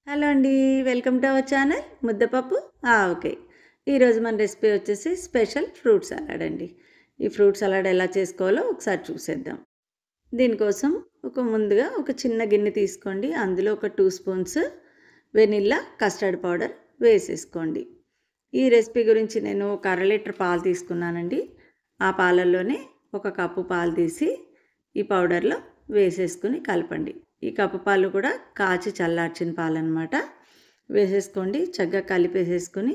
Hello అండి. Welcome to our channel ముద్దపప్పు ఆవకాయ. ఈరోజు మన రెసిపీ వచ్చేసి స్పెషల్ ఫ్రూట్ సలాడ్ అండి. ఈ ఫ్రూట్ సలాడ్ ఎలా చేసుకోవాలో ఒకసారి చూసేద్దాం. దీనికోసం ముందుగా ఒక చిన్న గిన్నె తీసుకోండి. అందులో ఒక 2 స్పూన్స్ వెనిల్లా కస్టర్డ్ పౌడర్ వేసేసుకోండి. ఈ రెసిపీ గురించి నేను ఒక అర లీటర్ పాలు తీసుకున్నానండి. ఆ పాలల్లోనే ఒక కప్పు పాలు తీసి ఈ పౌడర్లో వేసేసుకుని కలపండి. ఈ కప్పు పాలు కూడా కాచి చల్లార్చిన పాలన్నమాట. వేసేసుకోండి, చక్కగా కలిపేసేసుకుని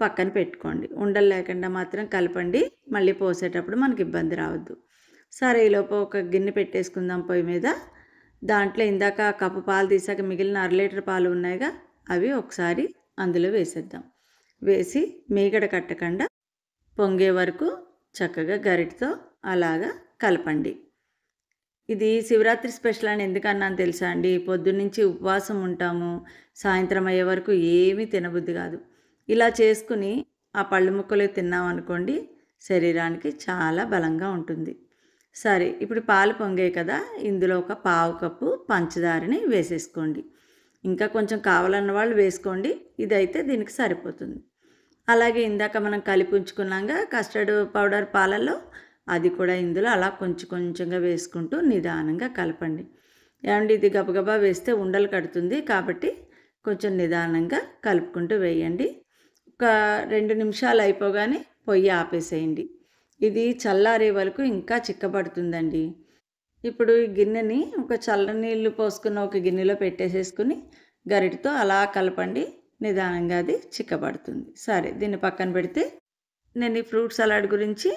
పక్కన పెట్టుకోండి. ఉండలు లేకుండా మాత్రం కలపండి, మళ్ళీ పోసేటప్పుడు మనకి ఇబ్బంది రావద్దు. సరే, ఈలోపు ఒక గిన్నె పెట్టేసుకుందాం పొయ్యి మీద. దాంట్లో ఇందాక కప్పు పాలు తీసాక మిగిలిన అర లీటర్ పాలు ఉన్నాయిగా, అవి ఒకసారి అందులో వేసేద్దాం. వేసి మీగడ కట్టకుండా పొంగే వరకు చక్కగా గరిటతో అలాగా కలపండి. ఇది శివరాత్రి స్పెషల్ అని ఎందుకన్నాను తెలుసా అండి? పొద్దున్నుంచి ఉపవాసం ఉంటాము, సాయంత్రం అయ్యే వరకు ఏమీ తినబుద్ధి కాదు. ఇలా చేసుకుని ఆ పళ్ళు ముక్కలు తిన్నామనుకోండి, శరీరానికి చాలా బలంగా ఉంటుంది. సరే, ఇప్పుడు పాలు పొంగాయి కదా, ఇందులో ఒక పావు కప్పు పంచదారని వేసేసుకోండి. ఇంకా కొంచెం కావాలన్న వాళ్ళు వేసుకోండి, ఇదైతే దీనికి సరిపోతుంది. అలాగే ఇందాక మనం కలిపి ఉంచుకున్నాక కస్టర్డ్ పౌడర్ పాలల్లో అది కూడా ఇందులో అలా కొంచెం కొంచెంగా వేసుకుంటూ నిదానంగా కలపండి. ఏమండి, ఇది గబగబా వేస్తే ఉండలు కడుతుంది, కాబట్టి కొంచెం నిదానంగా కలుపుకుంటూ వేయండి. ఒక 2 నిమిషాలు అయిపోగానే పొయ్యి ఆపేసేయండి. ఇది చల్లారే వరకు ఇంకా చిక్కబడుతుందండి. ఇప్పుడు ఈ గిన్నెని ఒక చల్లనీళ్ళు పోసుకున్న ఒక గిన్నెలో పెట్టేసేసుకుని గరిటతో అలా కలపండి. నిదానంగా అది చిక్కబడుతుంది. సరే, దీన్ని పక్కన పెడితే నేను ఈ ఫ్రూట్ సలాడ్ గురించి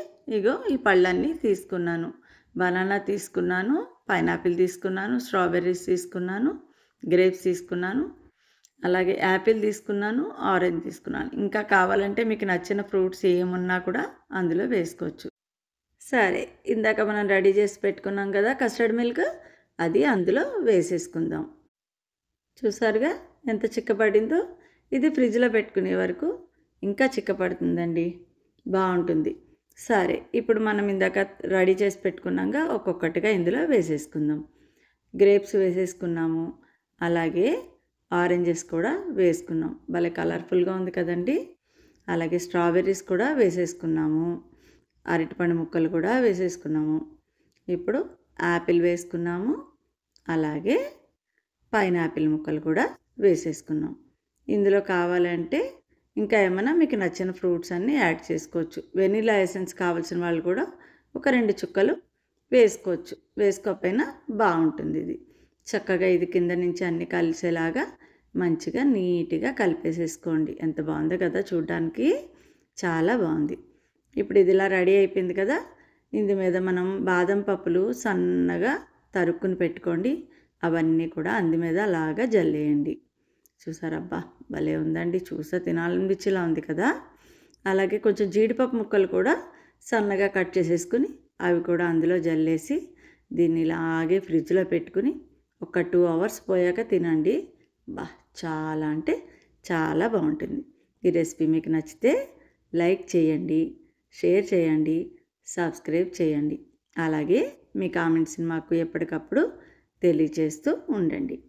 ఈ పళ్ళన్నీ తీసుకున్నాను. బనానా తీసుకున్నాను, పైనాపిల్ తీసుకున్నాను, స్ట్రాబెర్రీస్ తీసుకున్నాను, గ్రేప్స్ తీసుకున్నాను, అలాగే యాపిల్ తీసుకున్నాను, ఆరెంజ్ తీసుకున్నాను. ఇంకా కావాలంటే మీకు నచ్చిన ఫ్రూట్స్ ఏమున్నా కూడా అందులో వేసుకోవచ్చు. సరే, ఇందాక మనం రెడీ చేసి పెట్టుకున్నాం కదా కస్టర్డ్ మిల్క్, అది అందులో వేసేసుకుందాం. చూసారుగా ఎంత చిక్కపడిందో. ఇది ఫ్రిడ్జ్లో పెట్టుకునే వరకు ఇంకా చిక్కపడుతుందండి, బాగుంటుంది. సరే, ఇప్పుడు మనం ఇందాక రెడీ చేసి పెట్టుకున్నాక ఒక్కొక్కటిగా ఇందులో వేసేసుకుందాం. గ్రేప్స్ వేసేసుకున్నాము, అలాగే ఆరెంజెస్ కూడా వేసుకున్నాం. భలే కలర్ఫుల్గా ఉంది కదండి. అలాగే స్ట్రాబెర్రీస్ కూడా వేసేసుకున్నాము, అరటిపండు ముక్కలు కూడా వేసేసుకున్నాము. ఇప్పుడు యాపిల్ వేసుకున్నాము, అలాగే పైనాపిల్ ముక్కలు కూడా వేసేసుకున్నాం. ఇందులో కావాలంటే ఇంకా ఏమైనా మీకు నచ్చిన ఫ్రూట్స్ అన్నీ యాడ్ చేసుకోవచ్చు. వెనీలా ఎసెన్స్ కావాల్సిన వాళ్ళు కూడా ఒక 2 చుక్కలు వేసుకోవచ్చు. వేసుకోకపోయినా బాగుంటుంది. ఇది చక్కగా ఇది కింద నుంచి అన్నీ కలిసేలాగా మంచిగా నీట్గా కలిపేసేసుకోండి. ఎంత బాగుందో కదా, చూడడానికి చాలా బాగుంది. ఇప్పుడు ఇది ఇలా రెడీ అయిపోయింది కదా, ఇందు మీద మనం బాదం పప్పులు సన్నగా తరుక్కుని పెట్టుకోండి. అవన్నీ కూడా అందు మీద అలాగా జల్లేయండి. చూసారబ్బా, భలే ఉందండి, చూసా తినాలనిపించేలా ఉంది కదా. అలాగే కొంచెం జీడిపప్పు ముక్కలు కూడా సన్నగా కట్ చేసేసుకుని అవి కూడా అందులో జల్లేసి దీన్ని ఇలాగే ఫ్రిడ్జ్లో పెట్టుకుని ఒక 2 అవర్స్ పోయాక తినండి. చాలా అంటే చాలా బాగుంటుంది. ఈ రెసిపీ మీకు నచ్చితే లైక్ చేయండి, షేర్ చేయండి, సబ్స్క్రైబ్ చేయండి. అలాగే మీ కామెంట్స్ని మాకు ఎప్పటికప్పుడు తెలియజేస్తూ ఉండండి.